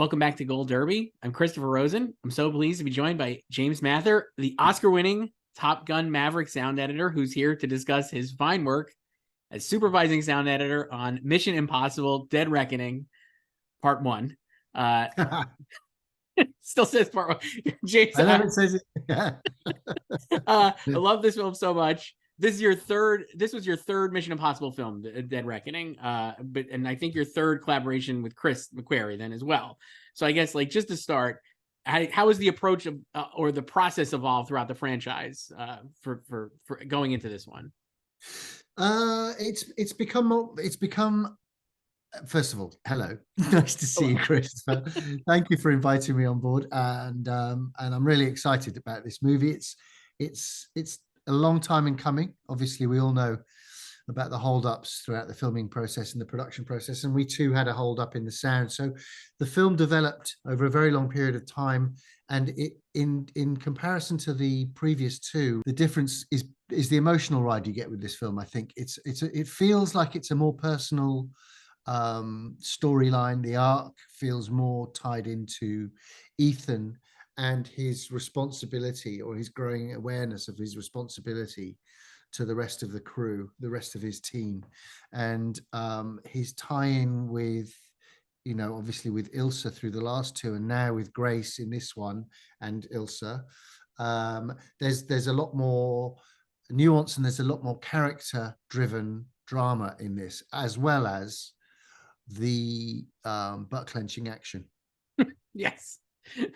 Welcome back to Gold Derby. I'm Christopher Rosen. I'm so pleased to be joined by James Mather, the Oscar-winning Top Gun Maverick sound editor, who's here to discuss his fine work as supervising sound editor on Mission Impossible: Dead Reckoning, Part 1. Still says Part 1. James, I know it says it. I love this film so much. This was your third Mission Impossible film, Dead Reckoning, and I think your third collaboration with Chris McQuarrie then as well. So I guess, like, just to start, how has the approach of or the process evolved throughout the franchise for going into this one? It's become. First of all, hello, nice to see you, Christopher. Thank you for inviting me on board, and I'm really excited about this movie. It's a long time in coming. Obviously, we all know about the hold-ups throughout the filming process and the production process, and we too had a hold-up in the sound. So the film developed over a very long period of time, and in comparison to the previous two, the difference is the emotional ride you get with this film. I think it feels like it's a more personal storyline. The arc feels more tied into Ethan and his responsibility, or his growing awareness of his responsibility to the rest of the crew, the rest of his team, and his tie-in with, obviously with Ilsa through the last two, and now with Grace in this one, and Ilsa. There's a lot more nuance, and there's a lot more character-driven drama in this, as well as the butt clenching action. Yes.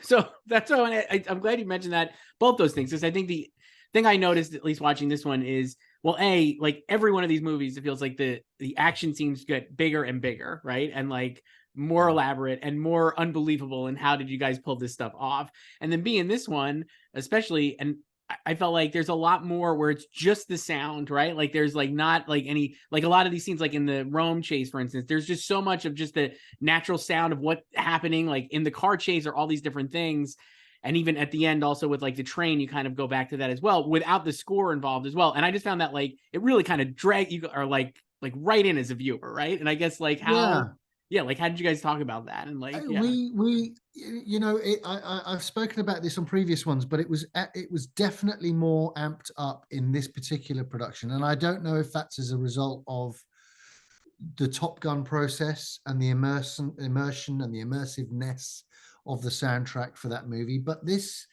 So that's why I'm glad you mentioned that, both those things, because I think the thing I noticed, at least watching this one, is, well, like every one of these movies, it feels like the action seems to get bigger and bigger, right? And like more elaborate and more unbelievable. And how did you guys pull this stuff off? And then being this one, especially, and I felt like there's a lot more where it's just the sound, right? Like there's like not like any, like a lot of these scenes, like in the Rome chase, for instance, there's just so much of just the natural sound of what's happening, like in the car chase, or all these different things. And even at the end, also with like the train, you kind of go back to that as well, without the score involved as well. And I just found that like it really kind of dragged you, or like right in as a viewer, right? And I guess like like how did you guys talk about that? And like, we I've spoken about this on previous ones, but it was definitely more amped up in this particular production, and I don't know if that's as a result of the Top Gun process and the immersion and the immersiveness of the soundtrack for that movie. But this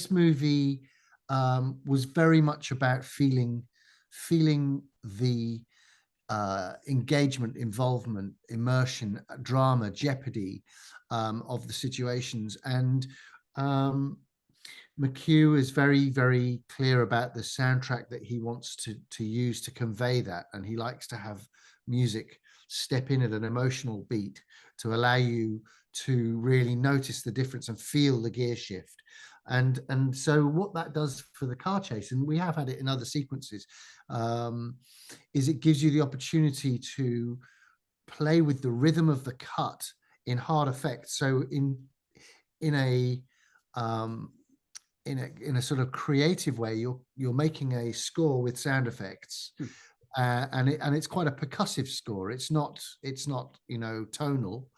movie was very much about feeling the engagement, involvement, immersion, drama, jeopardy of the situations. And McHugh is very, very clear about the soundtrack that he wants to use to convey that. And he likes to have music step in at an emotional beat to allow you to really notice the difference and feel the gear shift. And so what that does for the car chase, and we have had it in other sequences, is it gives you the opportunity to play with the rhythm of the cut in hard effects. So in a sort of creative way, you're making a score with sound effects, and it's quite a percussive score. It's not tonal.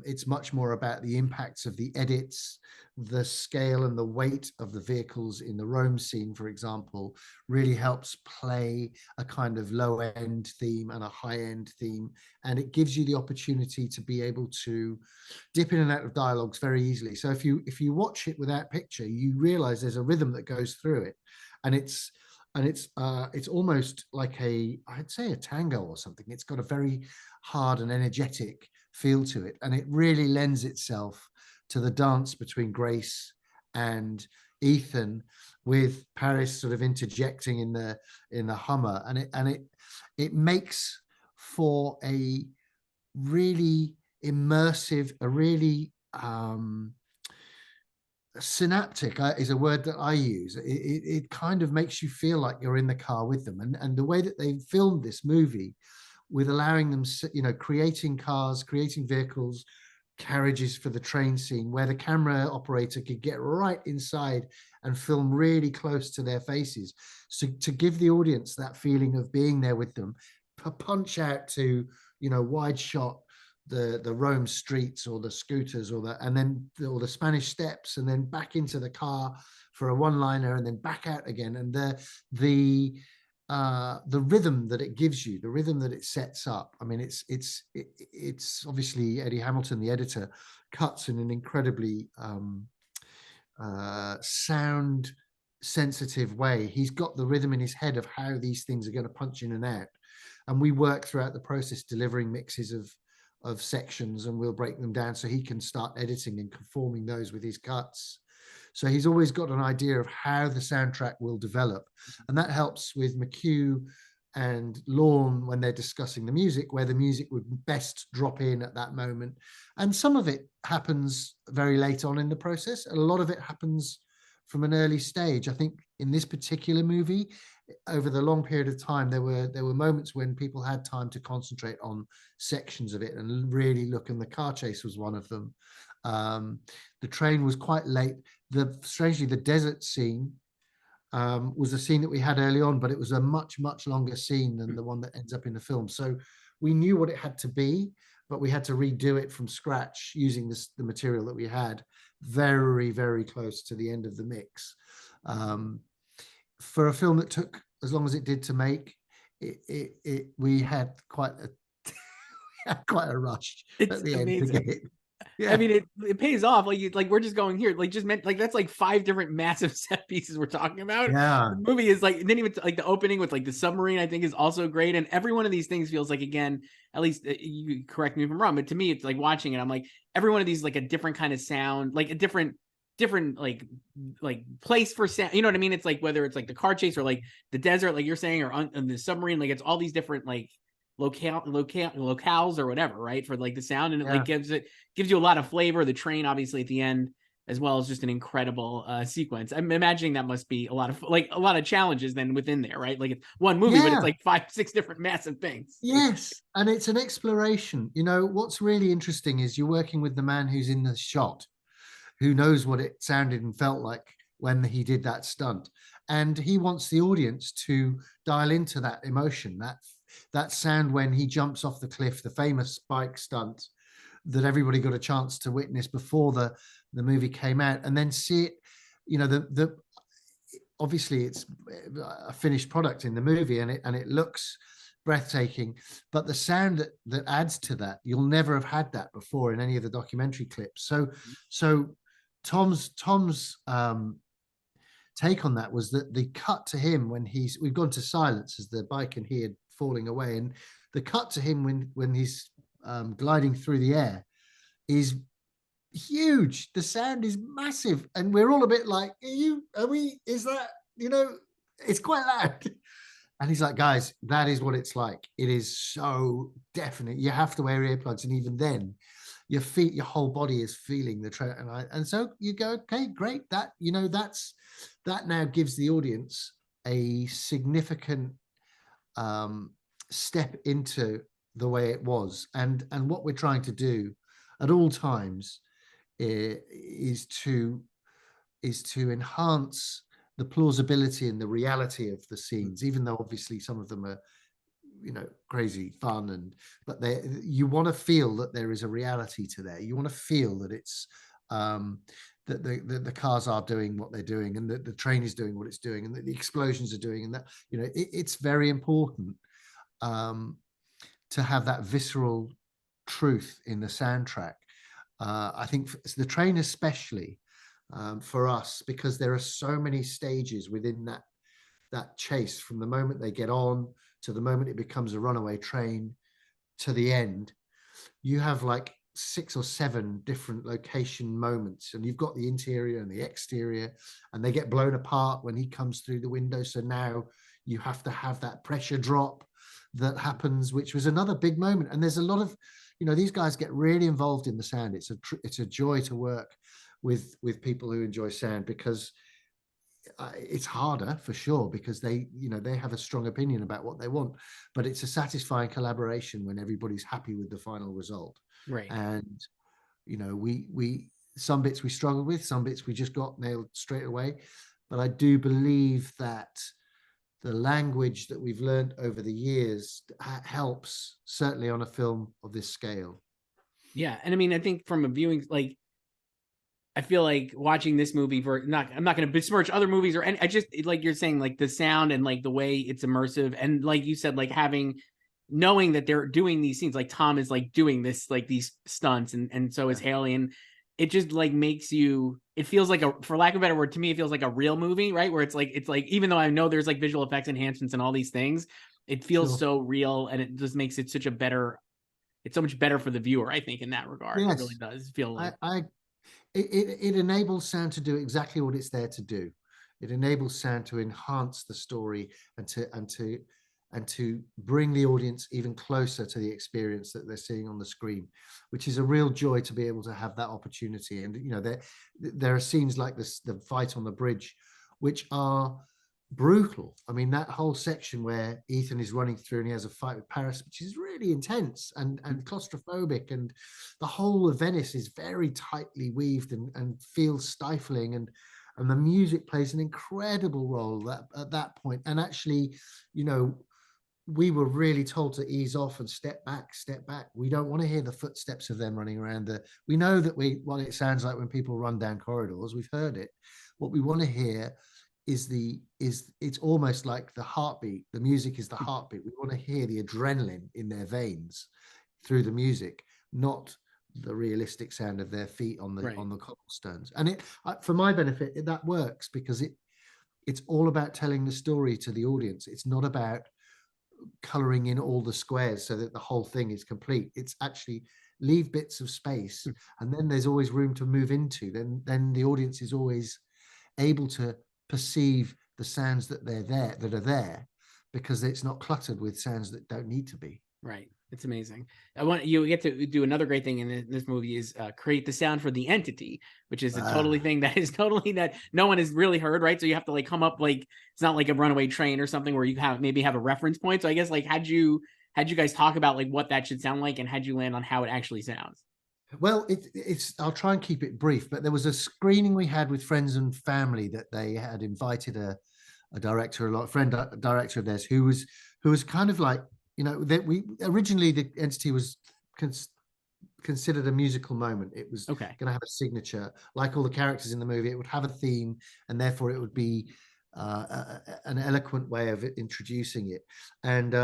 It's much more about the impacts of the edits, the scale and the weight of the vehicles in the Rome scene, for example, really helps play a kind of low end theme and a high end theme. And it gives you the opportunity to be able to dip in and out of dialogues very easily. So if you watch it without picture, you realize there's a rhythm that goes through it. And it's almost like I'd say a tango or something. It's got a very hard and energetic feel to it, and it really lends itself to the dance between Grace and Ethan, with Paris sort of interjecting in the Hummer, and it makes for a really immersive, a really synaptic is a word that I use. It kind of makes you feel like you're in the car with them, and the way that they filmed this movie, with allowing them, creating cars, creating vehicles, carriages for the train scene, where the camera operator could get right inside and film really close to their faces, so to give the audience that feeling of being there with them. Punch out to wide shot the Rome streets or the scooters or the Spanish Steps, and then back into the car for a one-liner, and then back out again. And the rhythm that it gives you, the rhythm that it sets up. I mean, it's obviously Eddie Hamilton, the editor, cuts in an incredibly sound sensitive way. He's got the rhythm in his head of how these things are going to punch in and out, and we work throughout the process delivering mixes of sections, and we'll break them down so he can start editing and conforming those with his cuts. So he's always got an idea of how the soundtrack will develop, and that helps with McHugh and Lorne when they're discussing the music, where the music would best drop in at that moment. And some of it happens very late on in the process, and a lot of it happens from an early stage. I think in this particular movie, over the long period of time, there were moments when people had time to concentrate on sections of it and really look, and the car chase was one of them. The train was quite late. Strangely, the desert scene was a scene that we had early on, but it was a much longer scene than the one that ends up in the film. So we knew what it had to be, but we had to redo it from scratch using the material that we had, very close to the end of the mix. For a film that took as long as it did to make, we had quite a rush It's at the amazing. end to get it. Yeah. I mean, it pays off. Like we're just going here. Like just meant like that's like 5 different massive set pieces we're talking about. Yeah. The movie is like, and then even like the opening with like the submarine, I think is also great. And every one of these things feels like, again, at least you correct me if I'm wrong, but to me, it's like watching it. I'm like, every one of these is like a different kind of sound, like a different like place for sound. You know what I mean? It's like whether it's like the car chase or like the desert, like you're saying, or on the submarine, like it's all these different like locales or whatever, right? For like the sound, and it like gives you a lot of flavor. The train, obviously, at the end, as well as just an incredible sequence. I'm imagining that must be a lot of challenges then within there, right? Like it's one movie, but it's like 5-6 different massive things. Yes, and it's an exploration. You know, what's really interesting is you're working with the man who's in the shot, who knows what it sounded and felt like when he did that stunt, and he wants the audience to dial into that emotion, that sound when he jumps off the cliff, the famous bike stunt that everybody got a chance to witness before the movie came out, and then see it. You know, obviously it's a finished product in the movie, and it looks breathtaking, but the sound that adds to that, you'll never have had that before in any of the documentary clips. So Tom's take on that was that the cut to him when we've gone to silence as the bike and he had falling away, and the cut to him when he's gliding through the air is huge. The sound is massive, and we're all a bit like, is that, it's quite loud. And he's like, guys, that is what it's like. It is so definite. You have to wear earplugs, and even then, your whole body is feeling the train. And so you go, okay, great. That now gives the audience a significant step into the way it was. And what we're trying to do at all times is to enhance the plausibility and the reality of the scenes, even though obviously some of them are, crazy fun, but you want to feel that there is a reality to there. You want to feel that it's that the cars are doing what they're doing, and that the train is doing what it's doing, and that the explosions are doing, and that it's very important to have that visceral truth in the soundtrack. I think the train especially, for us, because there are so many stages within that chase, from the moment they get on to the moment it becomes a runaway train to the end. You have like 6 or 7 different location moments, and you've got the interior and the exterior, and they get blown apart when he comes through the window. So now you have to have that pressure drop that happens, which was another big moment. And there's a lot of, these guys get really involved in the sound. It's a joy to work with people who enjoy sound, because it's harder for sure, because they have a strong opinion about what they want, but it's a satisfying collaboration when everybody's happy with the final result. Right. And we some bits we struggled with, some bits we just got nailed straight away. But I do believe that the language that we've learned over the years helps, certainly on a film of this scale. Yeah, and I mean, I think from a viewing, like, I feel like watching this movie for I'm not going to besmirch other movies or any. I just like you're saying, like the sound and like the way it's immersive, and like you said, like knowing that they're doing these scenes, like Tom is like doing this, like these stunts, and so is Haley, and it just like makes you. It feels like for lack of a better word, to me, it feels like a real movie, right? Where it's like even though I know there's like visual effects enhancements and all these things, it feels Sure. so real, and it just makes it such a better. It's so much better for the viewer, I think, in that regard. It really Yes, does feel like. I it enables sound to do exactly what it's there to do. It enables sound to enhance the story and to bring the audience even closer to the experience that they're seeing on the screen, which is a real joy to be able to have that opportunity. And there are scenes like this, the fight on the bridge, which are brutal. I mean, that whole section where Ethan is running through and he has a fight with Paris, which is really intense and claustrophobic, and the whole of Venice is very tightly weaved and feels stifling, and the music plays an incredible role at that point. And actually, we were really told to ease off and step back, step back. We don't want to hear the footsteps of them running around. We know that what it sounds like when people run down corridors. We've heard it. What we want to hear is it's almost like the heartbeat. The music is the heartbeat. We want to hear the adrenaline in their veins through the music, not the realistic sound of their feet on the cobblestones. And for my benefit, that works because it's all about telling the story to the audience. It's not about coloring in all the squares so that the whole thing is complete. It's actually leave bits of space, and then there's always room to move into. Then the audience is always able to perceive the sounds that are there, because it's not cluttered with sounds that don't need to be. Right. It's amazing. You get to do another great thing in this movie is create the sound for the entity, which is a totally thing that is totally that no one has really heard, right? So you have to like come up, like it's not like a runaway train or something where you maybe have a reference point. So I guess like had you guys talk about like what that should sound like, and had you land on how it actually sounds? Well, it's I'll try and keep it brief, but there was a screening we had with friends and family that they had invited a director, director of theirs, who was kind of like, that we originally, the entity was considered a musical moment. It was Okay. going to have a signature, like all the characters in the movie. It would have a theme, and therefore it would be an eloquent way of introducing it. And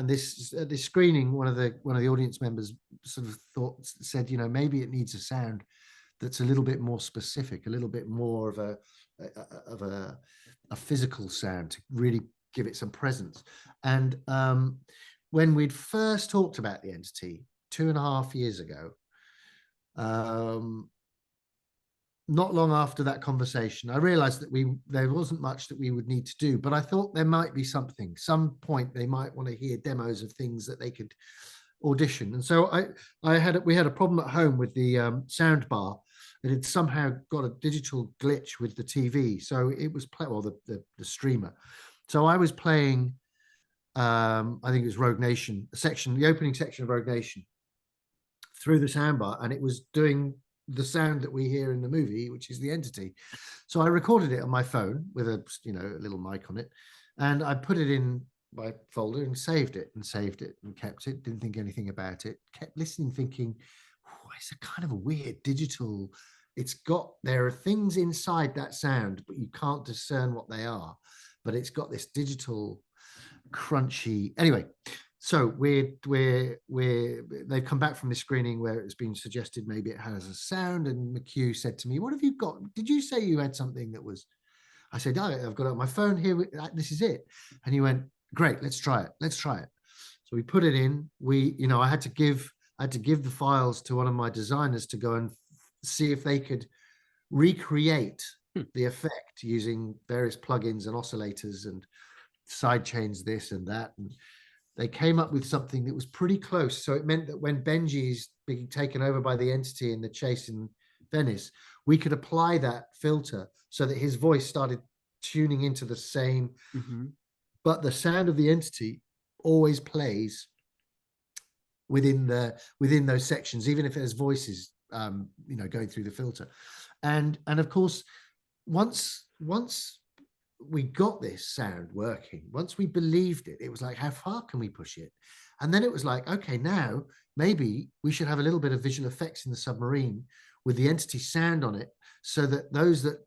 this screening, one of the audience members sort of said, maybe it needs a sound that's a little bit more specific, a little bit more of a physical sound to really give it some presence. And when we'd first talked about the entity 2.5 years ago, not long after that conversation, I realized that there wasn't much that we would need to do, but I thought there might be something. Some point they might want to hear demos of things that they could audition. And so we had a problem at home with the sound bar. It had somehow got a digital glitch with the TV, so it was the streamer. So I was playing, I think it was Rogue Nation, the opening section of Rogue Nation, through the soundbar, and it was doing the sound that we hear in the movie, which is the entity. So I recorded it on my phone with a little mic on it, and I put it in my folder and saved it and kept it. Didn't think anything about it. Kept listening, thinking, it's a kind of a weird digital. There are things inside that sound, but you can't discern what they are. But it's got this digital crunchy. Anyway, so they've come back from this screening where it's been suggested maybe it has a sound, and McHugh said to me, "What have you got? Did you say you had something that was?" I said, "Oh, I've got it on my phone here. This is it." And he went, "Great, let's try it. Let's try it." So we put it in. I had to give the files to one of my designers to go and see if they could recreate the effect using various plugins and oscillators and side chains, this and that. And they came up with something that was pretty close. So it meant that when Benji's being taken over by the entity in the chase in Venice, we could apply that filter so that his voice started tuning into the same, but the sound of the entity always plays within those sections, even if there's voices going through the filter. And of course, once we got this sound working, once we believed it, it was like, how far can we push it? And then it was like, okay, now maybe we should have a little bit of visual effects in the submarine with the entity sound on it, so that those that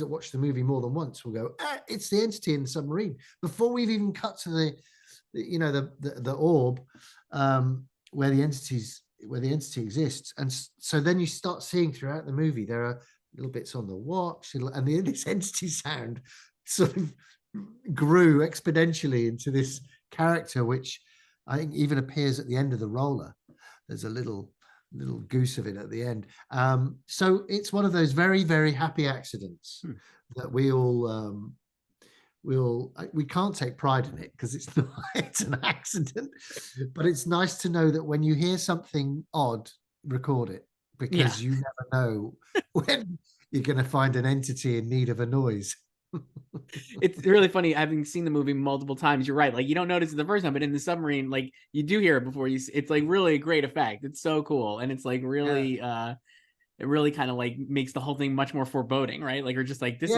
watch the movie more than once will go, it's the entity in the submarine, before we've even cut to the orb, where the entity exists. And so then you start seeing throughout the movie there are little bits on the watch, and this entity sound sort of grew exponentially into this character, which I think even appears at the end of the roller. There's a little goose of it at the end. So it's one of those very, very happy accidents that we can't take pride in it, because it's not, it's an accident, but it's nice to know that when you hear something odd, record it, because you never know when you're going to find an entity in need of a noise. It's really funny, having seen the movie multiple times. You're right, like you don't notice it the first time, but in the submarine, like you do hear it before you. It's like really a great effect. It's so cool, and it's like really it really kind of like makes the whole thing much more foreboding, right? Like, or just like this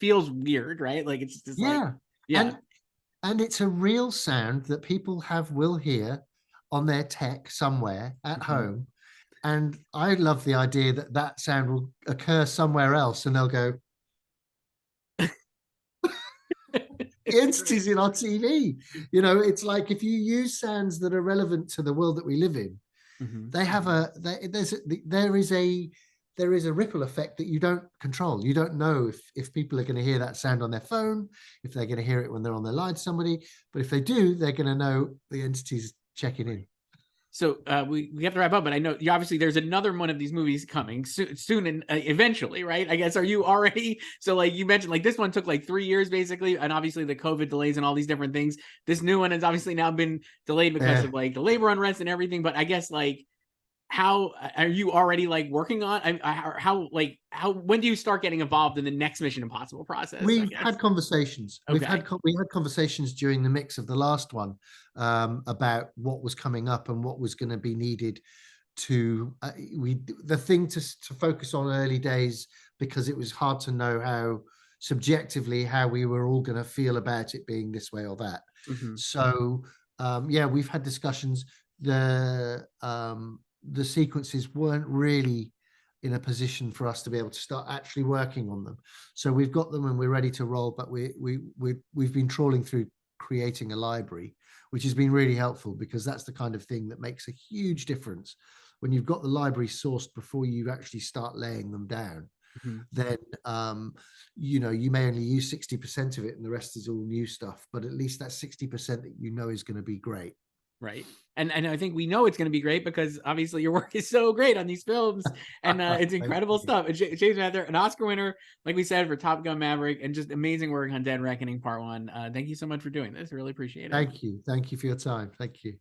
feels weird, right? Like it's just like and it's a real sound that people will hear on their tech somewhere at home. And I love the idea that that sound will occur somewhere else, and they'll go, entities in our TV. It's like, if you use sounds that are relevant to the world that we live in, they have there is a ripple effect that you don't control. You don't know if people are going to hear that sound on their phone, if they're going to hear it when they're on their line to somebody, but if they do, they're going to know the entity's checking in. So we have to wrap up, but I know obviously there's another one of these movies coming soon and eventually, right? I guess, are you already? So like you mentioned, like this one took like 3 years basically, and obviously the COVID delays and all these different things. This new one has obviously now been delayed because of like the labor unrest and everything. But I guess, like, how are you already like working on? How when do you start getting involved in the next Mission Impossible process? We've had conversations. Okay. We had conversations during the mix of the last one, about what was coming up and what was going to be needed to the thing to focus on early days, because it was hard to know how subjectively how we were all going to feel about it being this way or that. So we've had discussions. The sequences weren't really in a position for us to be able to start actually working on them. So we've got them and we're ready to roll, but we've been trawling through creating a library, which has been really helpful, because that's the kind of thing that makes a huge difference. When you've got the library sourced before you actually start laying them down, then you may only use 60% of it and the rest is all new stuff, but at least that 60% that is going to be great. Right. And I think we know it's going to be great, because obviously your work is so great on these films, and it's incredible stuff. And James Mather, an Oscar winner, like we said, for Top Gun Maverick, and just amazing work on Dead Reckoning Part 1. Thank you so much for doing this. I really appreciate it. Thank you. Thank you for your time. Thank you.